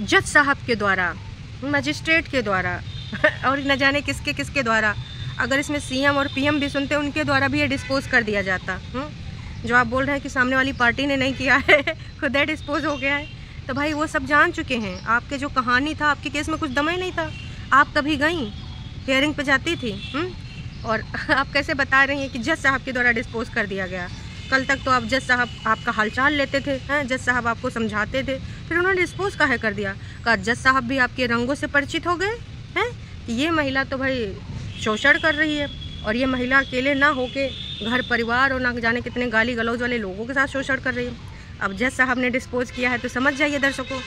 जज साहब के द्वारा, मजिस्ट्रेट के द्वारा और न जाने किसके किसके द्वारा, अगर इसमें सीएम और पीएम भी सुनते उनके द्वारा भी ये डिस्पोज कर दिया जाता। जो आप बोल रहे हैं कि सामने वाली पार्टी ने नहीं किया है, खुद डिस्पोज हो गया है, तो भाई वो सब जान चुके हैं। आपके जो कहानी था, आपके केस में कुछ दम ही नहीं था। आप कभी गई हियरिंग पे जाती थी और आप कैसे बता रही हैं कि जज साहब के द्वारा डिस्पोज कर दिया गया। कल तक तो आप जज साहब आपका हालचाल लेते थे, हैं, जज साहब आपको समझाते थे, फिर उन्होंने डिस्पोज काहे कर दिया। कहा जज साहब भी आपके रंगों से परिचित हो गए हैं कि ये महिला तो भाई शोषण कर रही है, और ये महिला अकेले ना होके घर परिवार और ना जाने कितने गाली गलौज वाले लोगों के साथ शोषण कर रही है। अब जज साहब ने डिस्पोज किया है तो समझ जाइए दर्शकों,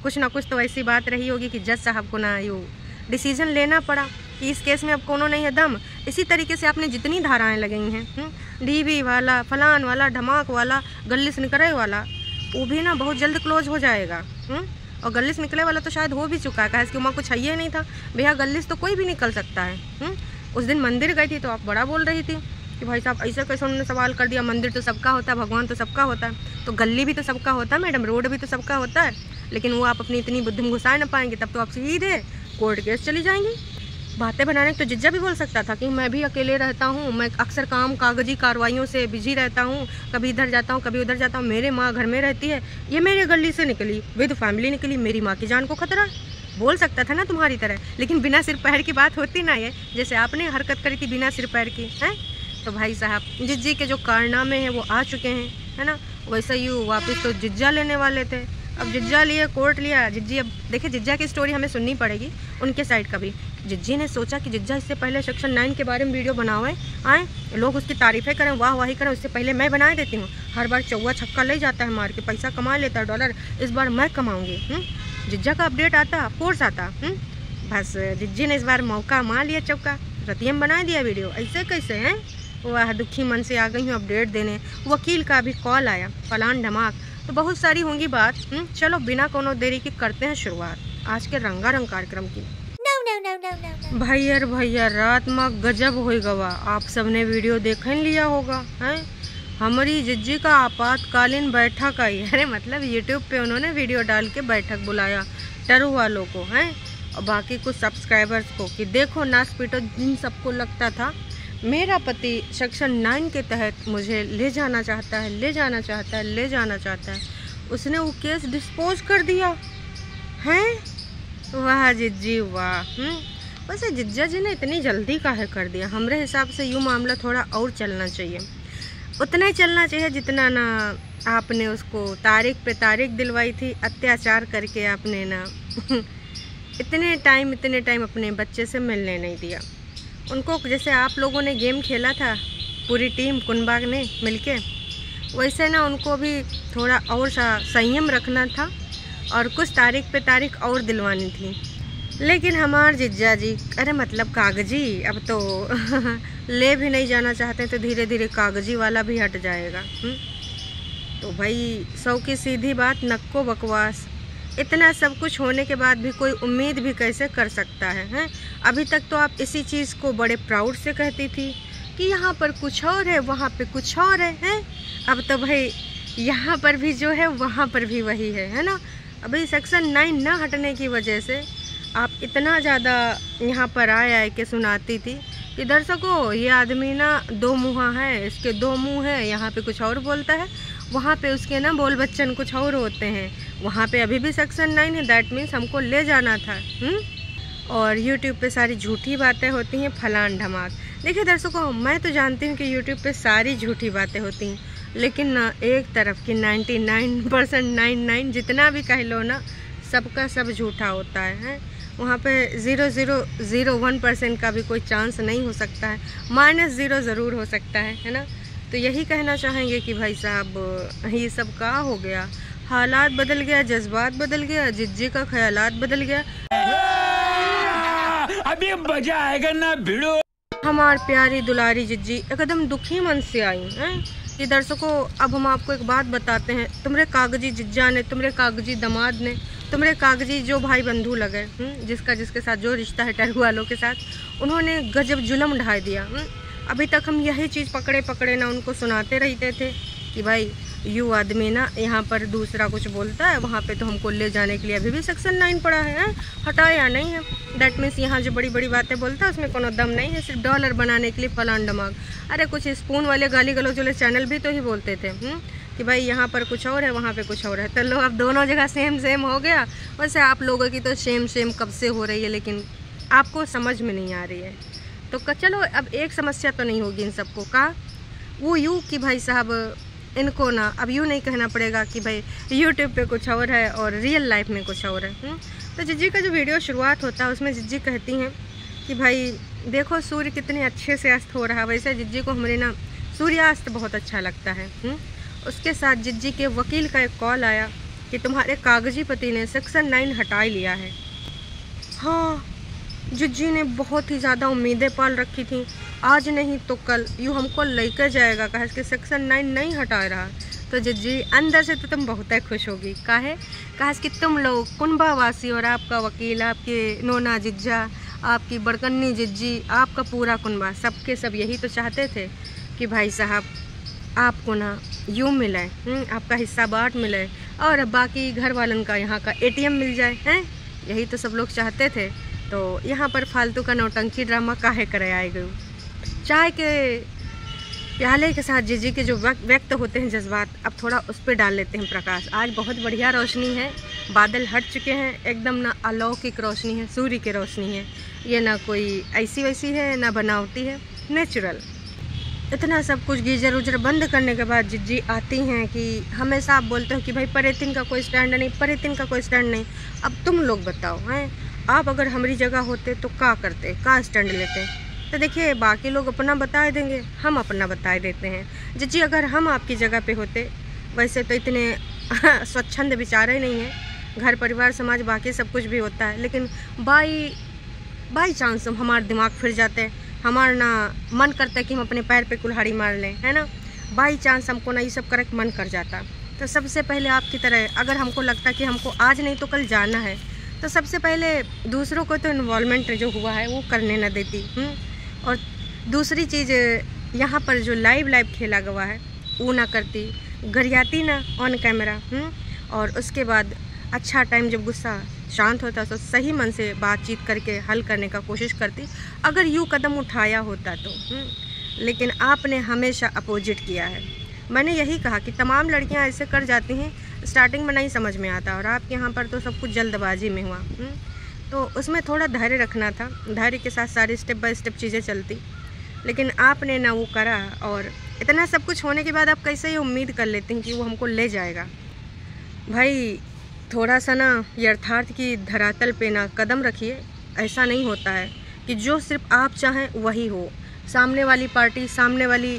कुछ ना कुछ तो ऐसी बात रही होगी कि जज साहब को ना यो डिसीजन लेना पड़ा कि इस केस में अब कोनो नहीं है दम। इसी तरीके से आपने जितनी धाराएं लगाई हैं, डीवी वाला, फलान वाला, धमाक वाला, गल्ली से निकले वाला, वो भी ना बहुत जल्द क्लोज हो जाएगा। और गल्ली से निकले वाला तो शायद हो भी चुका है, इसकी उम्र कुछ है ही नहीं था भैया, गल्ली से तो कोई भी निकल सकता है। उस दिन मंदिर गई थी तो आप बड़ा बोल रही थी कि भाई साहब ऐसा कैसे उन्होंने सवाल कर दिया, मंदिर तो सबका होता है, भगवान तो सबका होता है, तो गली भी तो सबका होता है मैडम, रोड भी तो सबका होता है। लेकिन वो आप अपनी इतनी बुद्धि में घुसा न पाएंगे, तब तो आप सीधे कोर्ट केस चली जाएंगी। बातें बनाने तो जिज्जा भी बोल सकता था कि मैं भी अकेले रहता हूँ, मैं अक्सर काम कागजी कार्रवाइयों से बिजी रहता हूँ, कभी इधर जाता हूँ कभी उधर जाता हूँ, मेरे माँ घर में रहती है, ये मेरे गली से निकली विद फैमिली निकली, मेरी माँ की जान को खतरा, बोल सकता था ना तुम्हारी तरह। लेकिन बिना सिर पैर की बात होती ना, ये जैसे आपने हरकत करी थी बिना सिर पैर की है। तो भाई साहब जिज्जी के जो कारनामे हैं वो आ चुके हैं, है ना। वैसे ही वापस तो जिज्जा लेने वाले थे, अब जिज्जा लिए, कोर्ट लिया जिज्जी। अब देखिए जिज्जा की स्टोरी हमें सुननी पड़ेगी उनके साइड का भी। जिज्जी ने सोचा कि जिज्जा इससे पहले सेक्शन 9 के बारे में वीडियो बनावे, आए लोग उसकी तारीफ़ें करें, वाह वाही करें, उससे पहले मैं बना देती हूँ। हर बार चौवा छक्का ले जाता है मार के, पैसा कमा लेता है डॉलर, इस बार मैं कमाऊँगी। जिज्जा का अपडेट आता, फोर्स आता। बस जिज्जी ने इस बार मौका मार लिया चौका, रतियम बना दिया वीडियो। ऐसे कैसे हैं, वह दुखी मन से आ गई हूँ अपडेट देने। वकील का भी कॉल आया, फलान धमाक, तो बहुत सारी होंगी बात। चलो बिना कोनो देरी की करते हैं शुरुआत आज के रंगारंग कार्यक्रम की। भैया रात में गजब हो गवा, आप सबने वीडियो देख लिया होगा हैं। हमारी जिज्जी का आपातकालीन बैठक आई, अरे मतलब यूट्यूब पे उन्होंने वीडियो डाल के बैठक बुलाया टरू वालों को हैं और बाकी कुछ सब्सक्राइबर्स को कि देखो नाच पीटो। जिन सबको लगता था मेरा पति सेक्शन 9 के तहत मुझे ले जाना चाहता है, उसने वो केस डिस्पोज कर दिया है। वाह जिज्जी वाह। वैसे जिज्जा जी ने इतनी जल्दी काहे कर दिया, हमारे हिसाब से यूँ मामला थोड़ा और चलना चाहिए, उतना ही चलना चाहिए जितना ना आपने उसको तारीख पे तारीख दिलवाई थी, अत्याचार करके आपने ना इतने टाइम अपने बच्चे से मिलने नहीं दिया उनको। जैसे आप लोगों ने गेम खेला था पूरी टीम कुनबाग ने मिलके, वैसे ना उनको भी थोड़ा और सा संयम रखना था और कुछ तारीख पे तारीख और दिलवानी थी। लेकिन हमारे जिज्जा जी अरे मतलब कागजी अब तो ले भी नहीं जाना चाहते, तो धीरे धीरे कागजी वाला भी हट जाएगा। तो भाई 100 की सीधी बात, नक्को बकवास। इतना सब कुछ होने के बाद भी कोई उम्मीद भी कैसे कर सकता है? अभी तक तो आप इसी चीज़ को बड़े प्राउड से कहती थी कि यहाँ पर कुछ और है, वहाँ पे कुछ और है। अब तो भाई यहाँ पर भी जो है वहाँ पर भी वही है ना। अभी सेक्शन 9 ना हटने की वजह से आप इतना ज़्यादा यहाँ पर आए के सुनाती थी कि दर्शकों ये आदमी ना 2 मुँहा है, इसके 2 मुँह है, यहाँ पे कुछ और बोलता है, वहाँ पे उसके ना बोल बच्चन कुछ और होते हैं, वहाँ पे अभी भी सेक्शन 9 है, दैट मीन्स हमको ले जाना था। और यूट्यूब पे सारी झूठी बातें होती हैं, फलान धमाक। देखिए दर्शकों मैं तो जानती हूँ कि यूट्यूब पे सारी झूठी बातें होती हैं, लेकिन ना एक तरफ की 99% 99 जितना भी कह लो ना, सबका सब झूठा होता है। वहाँ पे 0.001% का भी कोई चांस नहीं हो सकता है, -0 ज़रूर हो सकता है ना। तो यही कहना चाहेंगे कि भाई साहब ये सब का हो गया, हालात बदल गया, जज्बात बदल गया, जिज्जी का ख्यालात बदल गया। अभी मजा आएगा ना भिड़ो। हमार प्यारी दुलारी जिज्जी एकदम दुखी मन से आई हैं। ये दर्शकों अब हम आपको एक बात बताते हैं, तुम्हारे कागजी जिज्जा ने, तुम्हारे कागजी दामाद ने, तुम्हारे कागजी जो भाई बंधु लगे, जिसके साथ जो रिश्ता है टरू वालों के साथ, उन्होंने गजब जुल्म ढा दिया। अभी तक हम यही चीज़ पकड़े ना उनको सुनाते रहते थे कि भाई यू आदमी ना यहाँ पर दूसरा कुछ बोलता है, वहाँ पे तो हमको ले जाने के लिए अभी भी सेक्शन 9 पड़ा है, हटाया नहीं है। दैट मीन्स यहाँ जो बड़ी बड़ी बातें बोलता है उसमें कोनो दम नहीं है, सिर्फ डॉलर बनाने के लिए फलान डमाग। अरे कुछ स्पून वाले गाली गलौज वाले चैनल भी तो ही बोलते थे कि भाई यहाँ पर कुछ और है, वहाँ पे कुछ और है। तो लो अब दोनों जगह सेम सेम हो गया। वैसे आप लोगों की तो सेम कब से हो रही है, लेकिन आपको समझ में नहीं आ रही है। तो चलो अब एक समस्या तो नहीं होगी इन सबको का वो यूँ कि भाई साहब इनको ना अब यूँ नहीं कहना पड़ेगा कि भाई यूट्यूब पे कुछ और है और रियल लाइफ में कुछ और है। तो जिज्जी का जो वीडियो शुरुआत होता है उसमें जिज्जी कहती हैं कि भाई देखो सूर्य कितने अच्छे से अस्त हो रहा है। वैसे जिज्जी को हमारे ना सूर्यास्त बहुत अच्छा लगता है। उसके साथ जिज्जी के वकील का एक कॉल आया कि तुम्हारे कागजी पति ने सेक्शन 9 हटा लिया है। हाँ, जिज्जी ने बहुत ही ज़्यादा उम्मीदें पाल रखी थी, आज नहीं तो कल यूँ हमको लेकर जाएगा, कहा कि सेक्शन 9 नहीं हटा रहा। तो जिज्जी अंदर से तो तुम बहुत खुश होगी, कहा कि तुम लोग कुनबा वासी और आपका वकील, आपके नोना जिज्जा, आपकी बड़कन्नी जिज्जी, आपका पूरा कुनबा, सबके सब यही तो चाहते थे कि भाई साहब आपको ना यूँ मिले, आपका हिस्सा बाँट मिले और बाकी घर वालन का यहाँ का ATM मिल जाए हैं, यही तो सब लोग चाहते थे। तो यहाँ पर फालतू का नौटंकी ड्रामा काहे करे आए गए। चाय के प्याले के साथ जिज्जी के जो व्यक्त होते हैं जज्बात, अब थोड़ा उस पर डाल लेते हैं प्रकाश। आज बहुत बढ़िया रोशनी है, बादल हट चुके हैं, एकदम ना अलौकिक रोशनी है, सूर्य की रोशनी है। ये ना कोई ऐसी वैसी है ना बनावटी है, नेचुरल। इतना सब कुछ गीजर उजर बंद करने के बाद जिज्जी आती हैं कि हमेशा आप बोलते हो कि भाई परेतिन का कोई स्टैंड नहीं, परेतिन का कोई स्टैंड नहीं। अब तुम लोग बताओ हैं, आप अगर हमारी जगह होते तो क्या करते, क्या स्टैंड लेते। तो देखिए बाकी लोग अपना बता देंगे, हम अपना बता देते हैं। जिज्जी अगर हम आपकी जगह पे होते, वैसे तो इतने स्वच्छंद विचार ही नहीं है, घर परिवार समाज बाकी सब कुछ भी होता है, लेकिन बाई चांस हमारा दिमाग फिर जाते हैं, हमारा ना मन करता है कि हम अपने पैर पे कुल्हाड़ी मार लें, है ना। बाई चांस हमको ना ये सब करके मन कर जाता। तो सबसे पहले आपकी तरह अगर हमको लगता कि हमको आज नहीं तो कल जाना है, तो सबसे पहले दूसरों को तो इन्वॉल्वमेंट जो हुआ है वो करने न देती। और दूसरी चीज़ यहाँ पर जो लाइव खेला गया है वो ना करती, गरियाती ना ऑन कैमरा। और उसके बाद अच्छा टाइम जब गुस्सा शांत होता तो सही मन से बातचीत करके हल करने का कोशिश करती, अगर यूँ कदम उठाया होता तो। लेकिन आपने हमेशा अपोजिट किया है। मैंने यही कहा कि तमाम लड़कियां ऐसे कर जाती हैं, स्टार्टिंग में नहीं समझ में आता, और आपके यहाँ पर तो सब कुछ जल्दबाजी में हुआ। तो उसमें थोड़ा धैर्य रखना था, धैर्य के साथ सारी स्टेप बाय स्टेप चीज़ें चलती, लेकिन आपने ना वो करा। और इतना सब कुछ होने के बाद आप कैसे ये उम्मीद कर लेते हैं कि वो हमको ले जाएगा। भाई थोड़ा सा ना यथार्थ की धरातल पे ना कदम रखिए। ऐसा नहीं होता है कि जो सिर्फ आप चाहें वही हो। सामने वाली पार्टी, सामने वाली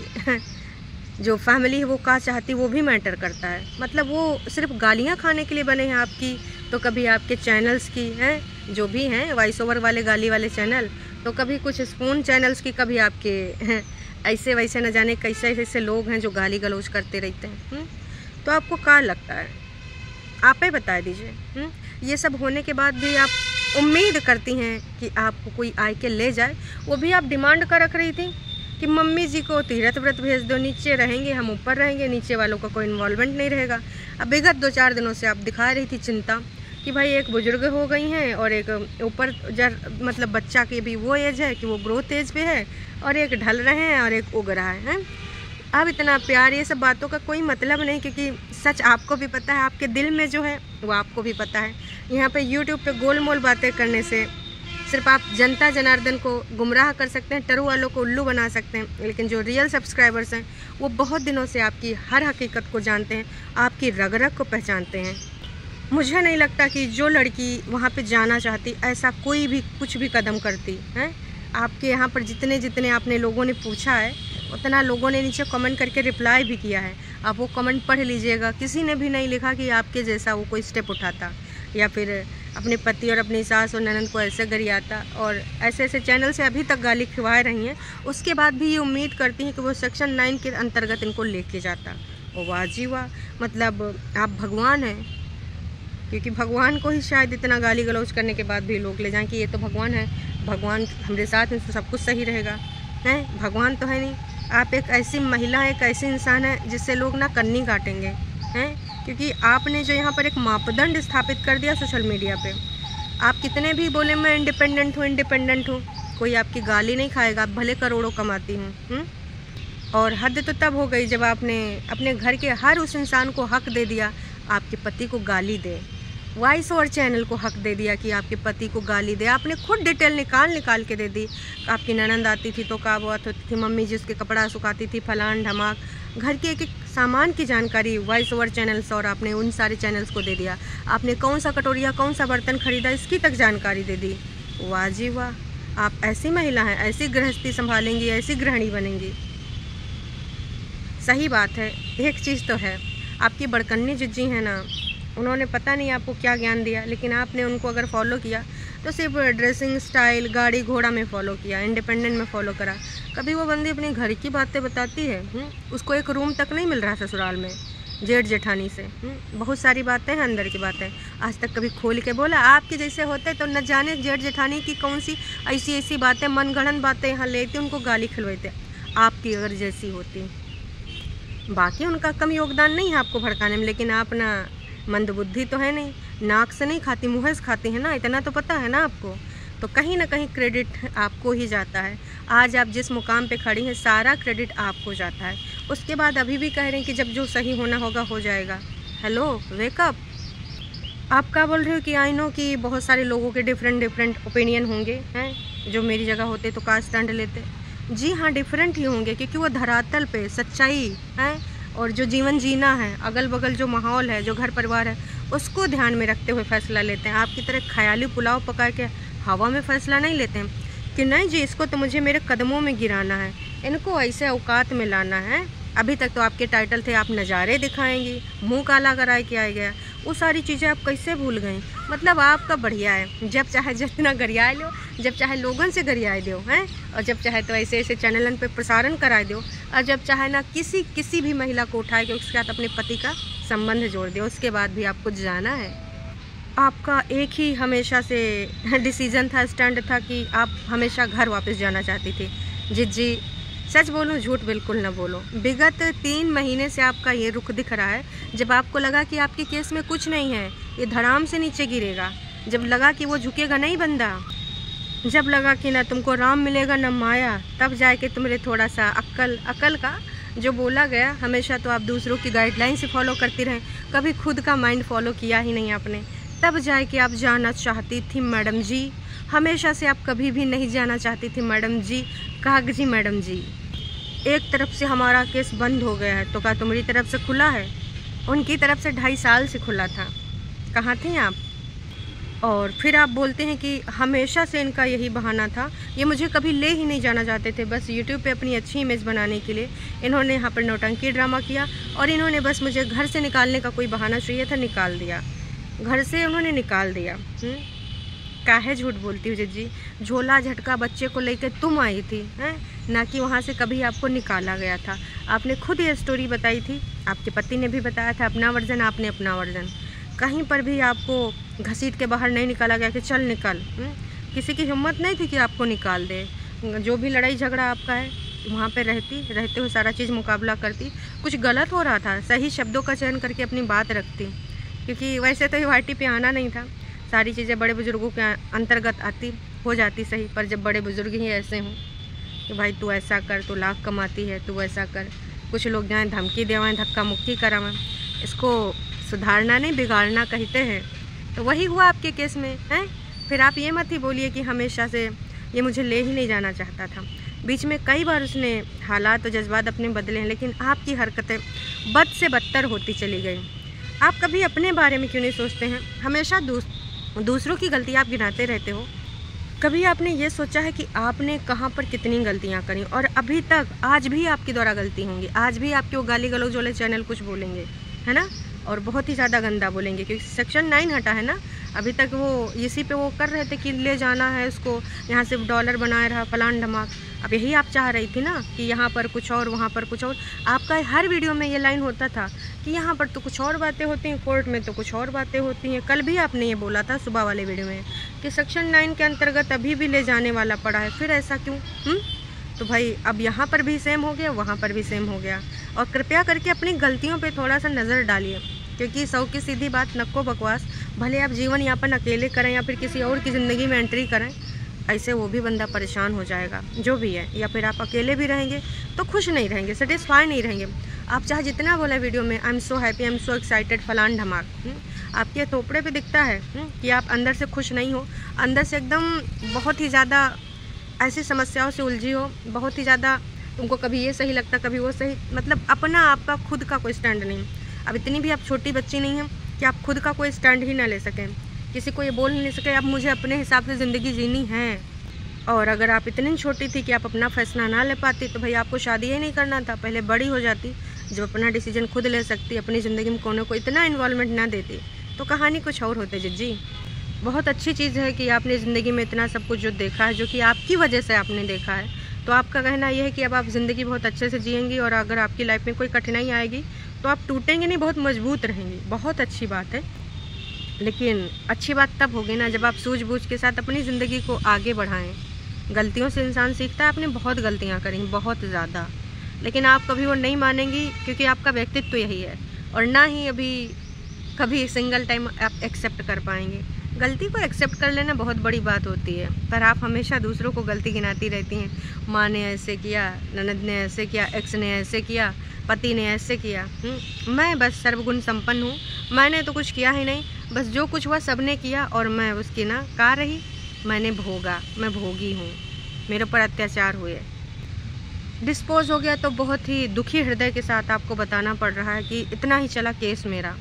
जो फैमिली है वो क्या चाहती वो भी मैटर करता है। मतलब वो सिर्फ गालियाँ खाने के लिए बने हैं आपकी, तो कभी आपके चैनल्स की हैं जो भी हैं वॉइस ओवर वाले गाली वाले चैनल, तो कभी कुछ स्पून चैनल्स की, कभी आपके ऐसे वैसे न जाने कैसे ऐसे लोग हैं जो गाली गलौज करते रहते हैं। तो आपको क्या लगता है, आप ही बता दीजिए। ये सब होने के बाद भी आप उम्मीद करती हैं कि आपको कोई आए के ले जाए। वो भी आप डिमांड कर रख रही थी कि मम्मी जी को तीर्थ व्रत भेज दो, नीचे रहेंगे हम, ऊपर रहेंगे, नीचे वालों का कोई इन्वॉल्वमेंट नहीं रहेगा। अब विगत 2-4 दिनों से आप दिखा रही थी चिंता कि भाई एक बुजुर्ग हो गई हैं और एक ऊपर मतलब बच्चा की भी वो एज है कि वो ग्रोथ एज पे है, और एक ढल रहे हैं और एक उग रहा है। अब इतना प्यार, ये सब बातों का कोई मतलब नहीं, क्योंकि सच आपको भी पता है, आपके दिल में जो है वो आपको भी पता है। यहाँ पे यूट्यूब पे गोल मोल बातें करने से सिर्फ आप जनता जनार्दन को गुमराह कर सकते हैं, टरू वालों को उल्लू बना सकते हैं, लेकिन जो रियल सब्सक्राइबर्स हैं वो बहुत दिनों से आपकी हर हकीकत को जानते हैं, आपकी रग रग को पहचानते हैं। मुझे नहीं लगता कि जो लड़की वहाँ पे जाना चाहती ऐसा कोई भी कुछ भी कदम करती है। आपके यहाँ पर जितने जितने आपने लोगों ने पूछा है उतना लोगों ने नीचे कमेंट करके रिप्लाई भी किया है। आप वो कमेंट पढ़ लीजिएगा, किसी ने भी नहीं लिखा कि आपके जैसा वो कोई स्टेप उठाता या फिर अपने पति और अपनी सास और ननद को ऐसे गरियाता। और ऐसे ऐसे चैनल से अभी तक गाली खिलवा रही हैं, उसके बाद भी ये उम्मीद करती हैं कि वो सेक्शन 9 के अंतर्गत इनको लेके जाता। ओ वाह जी वाह, मतलब आप भगवान हैं, क्योंकि भगवान को ही शायद इतना गाली गलौज करने के बाद भी लोग ले जाएं कि ये तो भगवान है, भगवान हमारे साथ हैं तो सब कुछ सही रहेगा। हैं भगवान तो है नहीं। आप एक ऐसी महिला, एक ऐसी इंसान है जिससे लोग ना कन्नी काटेंगे हैं, क्योंकि आपने जो यहाँ पर एक मापदंड स्थापित कर दिया सोशल मीडिया पे। आप कितने भी बोले मैं इंडिपेंडेंट हूँ, कोई आपकी गाली नहीं खाएगा, आप भले करोड़ों कमाती हूँ। और हद तो तब हो गई जब आपने अपने घर के हर उस इंसान को हक दे दिया आपके पति को गाली दे। वॉइस ओवर चैनल को हक दे दिया कि आपके पति को गाली दे। आपने खुद डिटेल निकाल के दे दी। आपकी ननंद आती थी तो क्या बात होती थी, मम्मी जी उसके कपड़ा सुखाती थी, फलान ढमाक, घर के एक सामान की जानकारी वॉइस ओवर चैनल्स, और आपने उन सारे चैनल्स को दे दिया। आपने कौन सा कटोरिया, कौन सा बर्तन खरीदा, इसकी तक जानकारी दे दी। वाह जी वाह, आप ऐसी महिला हैं, ऐसी गृहस्थी संभालेंगी, ऐसी गृहिणी बनेंगी। सही बात है। एक चीज़ तो है, आपकी बड़कन्नी जिज्जी है ना, उन्होंने पता नहीं आपको क्या ज्ञान दिया, लेकिन आपने उनको अगर फॉलो किया तो सिर्फ ड्रेसिंग स्टाइल, गाड़ी घोड़ा में फॉलो किया, इंडिपेंडेंट में फॉलो करा। कभी वो बंदी अपने घर की बातें बताती है, उसको एक रूम तक नहीं मिल रहा ससुराल में जेठ जेठानी से। बहुत सारी बातें हैं, अंदर की बातें, आज तक कभी खोल के बोला। आपके जैसे होते तो न जाने जेठ जेठानी की कौन सी ऐसी बातें, मनगढ़ंत बातें यहाँ लेते, उनको गाली खिलवाते। आपकी अगर जैसी होती, बाकी उनका कम योगदान नहीं है आपको भड़काने में, लेकिन आप ना मंदबुद्धि तो है नहीं, नाक से नहीं खाती, मुँह से खाती है ना, इतना तो पता है ना आपको। तो कहीं ना कहीं क्रेडिट आपको ही जाता है। आज आप जिस मुकाम पे खड़ी हैं, सारा क्रेडिट आपको जाता है। उसके बाद अभी भी कह रहे हैं कि जब जो सही होना होगा हो जाएगा। Hello, wake up. आप क्या बोल रहे हो कि आई नो कि बहुत सारे लोगों के डिफरेंट ओपिनियन होंगे हैं, जो मेरी जगह होते तो का स्टैंड लेते। जी हाँ, डिफरेंट ही होंगे, क्योंकि वो धरातल पे सच्चाई है और जो जीवन जीना है, अगल बगल जो माहौल है, जो घर परिवार है, उसको ध्यान में रखते हुए फैसला लेते हैं। आपकी तरह ख्याली पुलाव पका के हवा में फैसला नहीं लेते हैं कि नहीं जी इसको तो मुझे मेरे कदमों में गिराना है, इनको ऐसे औकात में लाना है। अभी तक तो आपके टाइटल थे आप नज़ारे दिखाएंगी, मुंह काला कराए के आ गया, वो सारी चीज़ें आप कैसे भूल गई। मतलब आपका बढ़िया है, जब चाहे जितना गरियाए लो, जब चाहे लोगों से गरियाए दो हैं, और जब चाहे तो ऐसे चैनलन पे प्रसारण कराए दो, और जब चाहे ना किसी भी महिला को उठाए के उसके साथ अपने पति का संबंध जोड़ दो। उसके बाद भी आपको जाना है। आपका एक ही हमेशा से डिसीजन था, स्टैंड था कि आप हमेशा घर वापस जाना चाहती थी। जी सच बोलो, झूठ बिल्कुल ना बोलो। विगत 3 महीने से आपका ये रुख दिख रहा है। जब आपको लगा कि आपके केस में कुछ नहीं है, ये धड़ाम से नीचे गिरेगा, जब लगा कि वो झुकेगा नहीं बंदा, जब लगा कि ना तुमको राम मिलेगा ना माया, तब जाके तुम्हारे थोड़ा सा अक्ल का जो बोला गया। हमेशा तो आप दूसरों की गाइडलाइन से फॉलो करती रहें, कभी खुद का माइंड फॉलो किया ही नहीं आपने। तब जाए कि आप जाना चाहती थी मैडम जी, हमेशा से आप कभी भी नहीं जाना चाहती थी मैडम जी, कागजी मैडम जी। एक तरफ से हमारा केस बंद हो गया है, तो क्या तुम्हारी तरफ से खुला है? उनकी तरफ से 2.5 साल से खुला था। कहाँ थे आप? और फिर आप बोलते हैं कि हमेशा से इनका यही बहाना था, ये मुझे कभी ले ही नहीं जाना चाहते थे, बस यूट्यूब पे अपनी अच्छी इमेज बनाने के लिए इन्होंने यहाँ पर नौटंकी ड्रामा किया, और इन्होंने बस मुझे घर से निकालने का कोई बहाना चाहिए था, निकाल दिया, घर से उन्होंने निकाल दिया। काहे झूठ बोलती हूँ जी? झोला झटका बच्चे को लेकर तुम आई थी हैं, ना कि वहाँ से कभी आपको निकाला गया था। आपने खुद ये स्टोरी बताई थी, आपके पति ने भी बताया था अपना वर्जन, आपने अपना वर्जन। कहीं पर भी आपको घसीट के बाहर नहीं निकाला गया कि चल निकल। किसी की हिम्मत नहीं थी कि आपको निकाल दे। जो भी लड़ाई झगड़ा आपका है, वहाँ पे रहते हुए सारा चीज़ मुकाबला करती। कुछ गलत हो रहा था, सही शब्दों का चयन करके अपनी बात रखती, क्योंकि वैसे तो वाईटी पे आना नहीं था। सारी चीज़ें बड़े बुजुर्गों के अंतर्गत आती हो जाती सही, पर जब बड़े बुजुर्ग ही ऐसे हों कि भाई तू ऐसा कर, तू लाख कमाती है, तू ऐसा कर, कुछ लोग जाएँ धमकी देवाएँ, धक्का मुक्की करावें, इसको सुधारना नहीं बिगाड़ना कहते हैं। तो वही हुआ आपके केस में हैं। फिर आप ये मत ही बोलिए कि हमेशा से ये मुझे ले ही नहीं जाना चाहता था। बीच में कई बार उसने हालात और जज्बात अपने बदले हैं, लेकिन आपकी हरकतें बद से बदतर होती चली गई। आप कभी अपने बारे में क्यों नहीं सोचते हैं? हमेशा दूसरों की गलतियाँ आप गिनाते रहते हो। कभी आपने ये सोचा है कि आपने कहाँ पर कितनी गलतियाँ करी, और अभी तक आज भी आपके द्वारा गलती होंगी, आज भी आपके वो गाली गलौज वाले चैनल कुछ बोलेंगे, है ना, और बहुत ही ज़्यादा गंदा बोलेंगे, क्योंकि सेक्शन 9 हटा है ना। अभी तक वो इसी पे वो कर रहे थे कि ले जाना है उसको, यहाँ से डॉलर बनाए रहा, फलान ढमाक। अब यही आप चाह रही थी ना कि यहाँ पर कुछ और, वहाँ पर कुछ और। आपका हर वीडियो में ये लाइन होता था कि यहाँ पर तो कुछ और बातें होती हैं, कोर्ट में तो कुछ और बातें होती हैं। कल भी आपने ये बोला था सुबह वाले वीडियो में कि सेक्शन 9 के अंतर्गत अभी भी ले जाने वाला पड़ा है, फिर ऐसा क्यों? तो भाई अब यहाँ पर भी सेम हो गया, वहाँ पर भी सेम हो गया। और कृपया करके अपनी गलतियों पे थोड़ा सा नज़र डालिए, क्योंकि 100 की सीधी बात नक्को बकवास, भले आप जीवन यापन अकेले करें या फिर किसी और की ज़िंदगी में एंट्री करें, ऐसे वो भी बंदा परेशान हो जाएगा जो भी है। या फिर आप अकेले भी रहेंगे तो खुश नहीं रहेंगे, सेटिस्फाई नहीं रहेंगे। आप चाहे जितना बोला वीडियो में I am so happy, I am so excited, फलान ढमाक, आपके थोपड़े पे दिखता है कि आप अंदर से खुश नहीं हो, अंदर से एकदम बहुत ही ज़्यादा ऐसी समस्याओं से उलझी हो, बहुत ही ज़्यादा तुमको कभी ये सही लगता कभी वो सही, मतलब अपना आपका खुद का कोई स्टैंड नहीं। अब इतनी भी आप छोटी बच्ची नहीं हैं कि आप खुद का कोई स्टैंड ही ना ले सकें, किसी को ये बोल नहीं सके अब मुझे अपने हिसाब से ज़िंदगी जीनी है। और अगर आप इतनी छोटी थी कि आप अपना फैसला ना ले पाती तो भाई आपको शादी ही नहीं करना था, पहले बड़ी हो जाती, जब अपना डिसीजन खुद ले सकती, अपनी ज़िंदगी में कोने को इतना इन्वॉल्वमेंट ना देती तो कहानी कुछ और होती। जिज्जी बहुत अच्छी चीज़ है कि आपने ज़िंदगी में इतना सब कुछ जो देखा है, जो कि आपकी वजह से आपने देखा है, तो आपका कहना यह है कि अब आप ज़िंदगी बहुत अच्छे से जिएंगी और अगर आपकी लाइफ में कोई कठिनाई आएगी तो आप टूटेंगे नहीं, बहुत मजबूत रहेंगी। बहुत अच्छी बात है, लेकिन अच्छी बात तब होगी ना जब आप सूझबूझ के साथ अपनी ज़िंदगी को आगे बढ़ाएं। गलतियों से इंसान सीखता है, आपने बहुत गलतियां करी, बहुत ज़्यादा, लेकिन आप कभी वो नहीं मानेंगी क्योंकि आपका व्यक्तित्व तो यही है, और ना ही अभी कभी सिंगल टाइम आप एक्सेप्ट कर पाएंगे। गलती को एक्सेप्ट कर लेना बहुत बड़ी बात होती है, पर आप हमेशा दूसरों को गलती गिनाती रहती हैं। माँ ने ऐसे किया, ननद ने ऐसे किया, एक्स ने ऐसे किया, पति ने ऐसे किया। मैं बस सर्वगुण संपन्न हूँ, मैंने तो कुछ किया ही नहीं, बस जो कुछ हुआ सबने किया और मैं उसकी ना कार रही, मैंने भोगा, मैं भोगी हूँ, मेरे ऊपर अत्याचार हुए, डिस्पोज हो गया। तो बहुत ही दुखी हृदय के साथ आपको बताना पड़ रहा है कि इतना ही चला केस मेरा।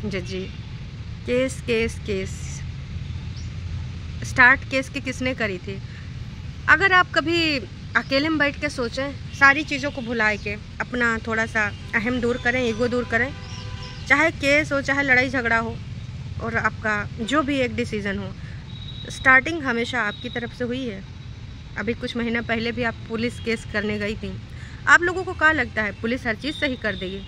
जजी case case case start case की किसने करी थी? अगर आप कभी अकेले में बैठ के सोचें, सारी चीज़ों को भुला के अपना थोड़ा सा अहम दूर करें, ईगो दूर करें, चाहे केस हो, चाहे लड़ाई झगड़ा हो, और आपका जो भी एक डिसीज़न हो, स्टार्टिंग हमेशा आपकी तरफ से हुई है। अभी कुछ महीना पहले भी आप पुलिस केस करने गई थी। आप लोगों को क्या लगता है पुलिस हर चीज़ सही कर देगी?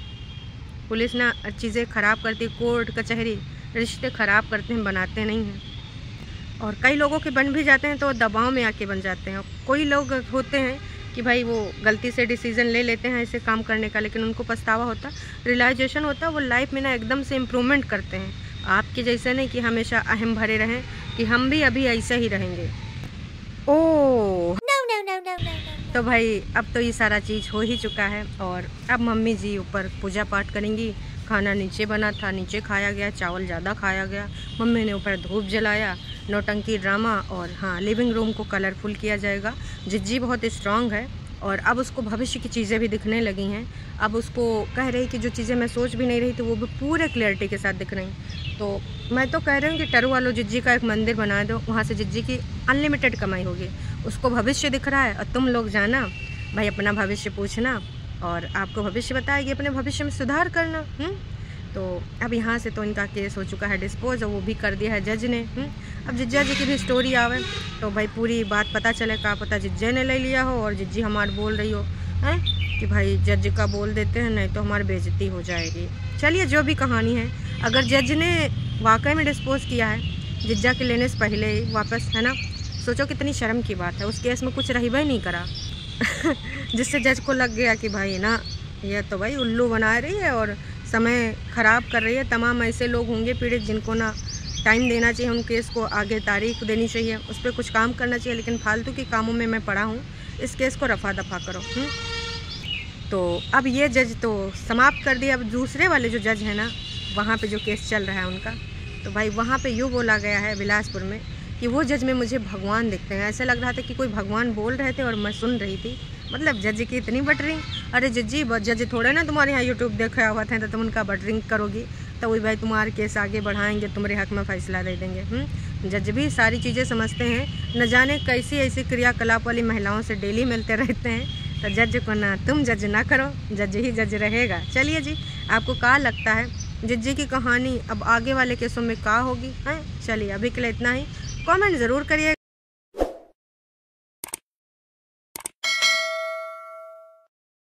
पुलिस ना चीज़ें ख़राब करती, कोर्ट कचहरी रिश्ते ख़राब करते हैं, बनाते नहीं हैं। और कई लोगों के बन भी जाते हैं तो दबाव में आके बन जाते हैं। कोई लोग होते हैं कि भाई वो गलती से डिसीज़न ले लेते हैं ऐसे काम करने का, लेकिन उनको पछतावा होता, रियलाइजेशन होता, वो लाइफ में ना एकदम से इम्प्रूवमेंट करते हैं। आपके जैसे नहीं कि हमेशा अहम भरे रहें कि हम भी अभी ऐसे ही रहेंगे। ओह तो भाई अब तो ये सारा चीज़ हो ही चुका है, और अब मम्मी जी ऊपर पूजा पाठ करेंगी। खाना नीचे बना था, नीचे खाया गया, चावल ज़्यादा खाया गया, मम्मी ने ऊपर धूप जलाया, नौटंकी ड्रामा, और हाँ लिविंग रूम को कलरफुल किया जाएगा। जिज्जी बहुत स्ट्रांग है और अब उसको भविष्य की चीज़ें भी दिखने लगी हैं। अब उसको कह रही कि जो चीज़ें मैं सोच भी नहीं रही थी वो भी पूरे क्लियरिटी के साथ दिख रही। तो मैं तो कह रही हूँ कि टरू वालों जिज्जी का एक मंदिर बना दो, वहाँ से जिज्जी की अनलिमिटेड कमाई होगी। उसको भविष्य दिख रहा है और तुम लोग जाना भाई अपना भविष्य पूछना और आपको भविष्य बताएगी, अपने भविष्य में सुधार करना। तो अब यहाँ से तो इनका केस हो चुका है डिस्पोज, और वो भी कर दिया है जज ने। अब जिज्जा जी की भी स्टोरी आवे तो भाई पूरी बात पता चले, का पता जिज्जे ने ले लिया हो और जिज्जी हमार बोल रही हो हैं कि भाई जज का बोल देते हैं, नहीं तो हमारी बेइज्जती हो जाएगी। चलिए जो भी कहानी है, अगर जज ने वाकई में डिस्पोज किया है जिज्जा के लेने से पहले ही वापस, है ना, सोचो कितनी शर्म की बात है। उस केस में कुछ रही नहीं करा जिससे जज को लग गया कि भाई ना ये तो भाई उल्लू बना रही है और समय ख़राब कर रही है। तमाम ऐसे लोग होंगे पीड़ित जिनको ना टाइम देना चाहिए, उन केस को आगे तारीख देनी चाहिए, उस पर कुछ काम करना चाहिए, लेकिन फालतू के कामों में मैं पड़ा हूँ, इस केस को रफा दफा करो। तो अब ये जज तो समाप्त कर दिया। अब दूसरे वाले जो जज हैं ना, वहाँ पे जो केस चल रहा है उनका, तो भाई वहाँ पे यूँ बोला गया है बिलासपुर में कि वो जज में मुझे भगवान दिखते हैं। ऐसा लग रहा था कि कोई भगवान बोल रहे थे और मैं सुन रही थी। मतलब जज की इतनी बटरिंग, अरे जजी जज थोड़े ना तुम्हारे यहाँ यूट्यूब देखा हुआ था तो तुम उनका बटरिंग करोगी तो वही भाई तुम्हारे केस आगे बढ़ाएंगे, तुम्हारे हक में फैसला दे देंगे। जज भी सारी चीज़ें समझते हैं, न जाने कैसी ऐसी क्रियाकलाप वाली महिलाओं से डेली मिलते रहते हैं। तो जज को ना तुम जज ना करो, जज ही जज रहेगा। चलिए जी, आपको क्या लगता है जज्जी की कहानी अब आगे वाले केसों में क्या होगी? हैं चलिए अभी के लिए इतना ही। कमेंट ज़रूर करिए।